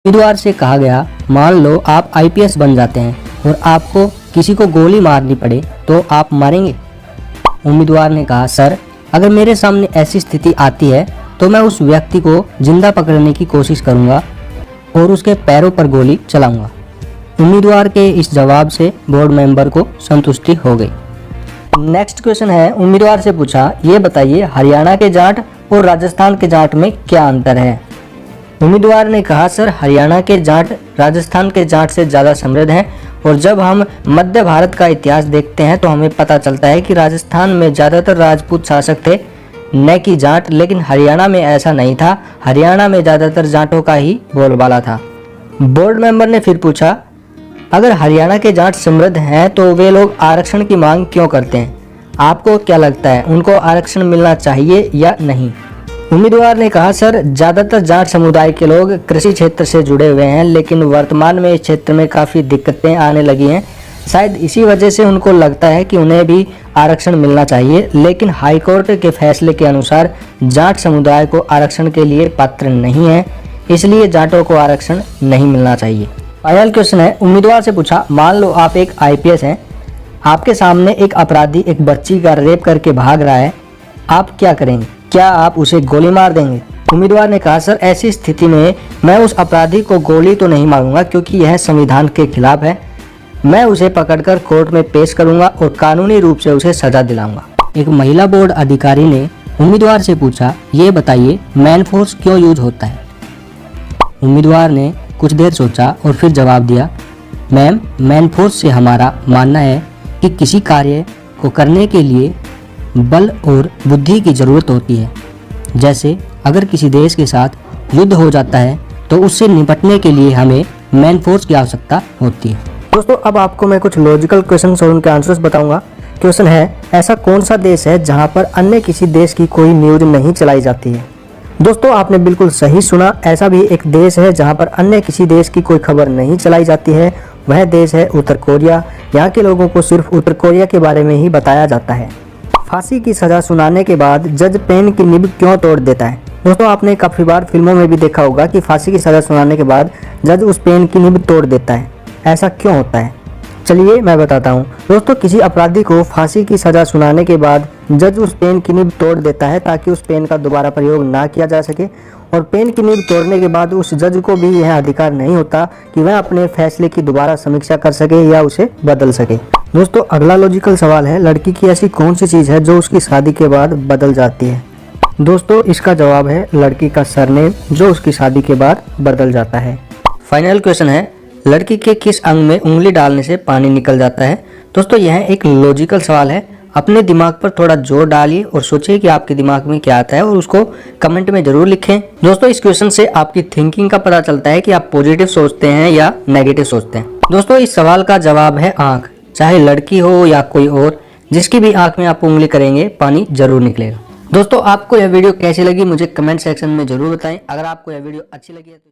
उम्मीदवार से कहा गया, मान लो आप आईपीएस बन जाते हैं और आपको किसी को गोली मारनी पड़े तो आप मारेंगे? उम्मीदवार ने कहा, सर अगर मेरे सामने ऐसी स्थिति आती है तो मैं उस व्यक्ति को जिंदा पकड़ने की कोशिश करूंगा और उसके पैरों पर गोली चलाऊंगा। उम्मीदवार के इस जवाब से बोर्ड मेंबर को संतुष्टि हो गई। नेक्स्ट क्वेश्चन है, उम्मीदवार से पूछा, ये बताइए हरियाणा के जाट और राजस्थान के जाट में क्या अंतर है? उम्मीदवार ने कहा, सर हरियाणा के जाट राजस्थान के जाट से ज़्यादा समृद्ध हैं और जब हम मध्य भारत का इतिहास देखते हैं तो हमें पता चलता है कि राजस्थान में ज़्यादातर राजपूत शासक थे न कि जाट, लेकिन हरियाणा में ऐसा नहीं था। हरियाणा में ज़्यादातर जाटों का ही बोलबाला था। बोर्ड मेंबर ने फिर पूछा, अगर हरियाणा के जाट समृद्ध हैं तो वे लोग आरक्षण की मांग क्यों करते हैं? आपको क्या लगता है उनको आरक्षण मिलना चाहिए या नहीं? उम्मीदवार ने कहा, सर ज़्यादातर जाट समुदाय के लोग कृषि क्षेत्र से जुड़े हुए हैं, लेकिन वर्तमान में इस क्षेत्र में काफ़ी दिक्कतें आने लगी हैं। शायद इसी वजह से उनको लगता है कि उन्हें भी आरक्षण मिलना चाहिए, लेकिन हाईकोर्ट के फैसले के अनुसार जाट समुदाय को आरक्षण के लिए पात्र नहीं है, इसलिए जाटों को आरक्षण नहीं मिलना चाहिए। फाइनल क्वेश्चन है, उम्मीदवार से पूछा, मान लो आप एक आईपीएस हैं, आपके सामने एक अपराधी एक बच्ची का रेप करके भाग रहा है, आप क्या करेंगे? क्या आप उसे गोली मार देंगे? उम्मीदवार ने कहा, सर ऐसी स्थिति में मैं उस अपराधी को गोली तो नहीं मारूंगा क्योंकि यह संविधान के खिलाफ है। मैं उसे पकड़कर कोर्ट में पेश करूंगा और कानूनी रूप से उसे सजा दिलाऊंगा। एक महिला बोर्ड अधिकारी ने उम्मीदवार से पूछा, ये बताइए मैन फोर्स क्यों यूज होता है? उम्मीदवार ने कुछ देर सोचा और फिर जवाब दिया, मैम मैन फोर्स से हमारा मानना है कि किसी कार्य को करने के लिए बल और बुद्धि की ज़रूरत होती है। जैसे अगर किसी देश के साथ युद्ध हो जाता है तो उससे निपटने के लिए हमें मैन फोर्स की आवश्यकता होती है। दोस्तों अब आपको मैं कुछ लॉजिकल क्वेश्चन और उनके आंसर्स बताऊंगा। क्वेश्चन है, ऐसा कौन सा देश है जहां पर अन्य किसी देश की कोई न्यूज नहीं चलाई जाती है? दोस्तों आपने बिल्कुल सही सुना, ऐसा भी एक देश है जहां पर अन्य किसी देश की कोई खबर नहीं चलाई जाती है। वह देश है उत्तर कोरिया। यहाँ के लोगों को सिर्फ उत्तर कोरिया के बारे में ही बताया जाता है। फांसी की सजा सुनाने के बाद जज पेन की निब क्यों तोड़ देता है? दोस्तों आपने काफ़ी बार फिल्मों में भी देखा होगा कि फांसी की सजा सुनाने के बाद जज उस पेन की निब तोड़ देता है। ऐसा क्यों होता है? चलिए मैं बताता हूँ। दोस्तों किसी अपराधी को फांसी की सजा सुनाने के बाद जज उस पेन की निब तोड़ देता है ताकि उस पेन का दोबारा प्रयोग ना किया जा सके, और पेन की निब तोड़ने के बाद उस जज को भी यह अधिकार नहीं होता कि वह अपने फैसले की दोबारा समीक्षा कर सके या उसे बदल सके। दोस्तों अगला लॉजिकल सवाल है, लड़की की ऐसी कौन सी चीज़ है जो उसकी शादी के बाद बदल जाती है? दोस्तों इसका जवाब है लड़की का सरनेम, जो उसकी शादी के बाद बदल जाता है। फाइनल क्वेश्चन है, लड़की के किस अंग में उंगली डालने से पानी निकल जाता है? दोस्तों यह एक लॉजिकल सवाल है। अपने दिमाग पर थोड़ा जोर डालिए और सोचिए कि आपके दिमाग में क्या आता है और उसको कमेंट में जरूर लिखें। दोस्तों इस क्वेश्चन से आपकी थिंकिंग का पता चलता है कि आप पॉजिटिव सोचते हैं या नेगेटिव सोचते हैं। दोस्तों इस सवाल का जवाब है आँख। चाहे लड़की हो या कोई और, जिसकी भी आँख में आप उंगली करेंगे पानी जरूर निकलेगा। दोस्तों आपको यह वीडियो कैसी लगी मुझे कमेंट सेक्शन में जरूर बताएं। अगर आपको यह वीडियो अच्छी लगी है तो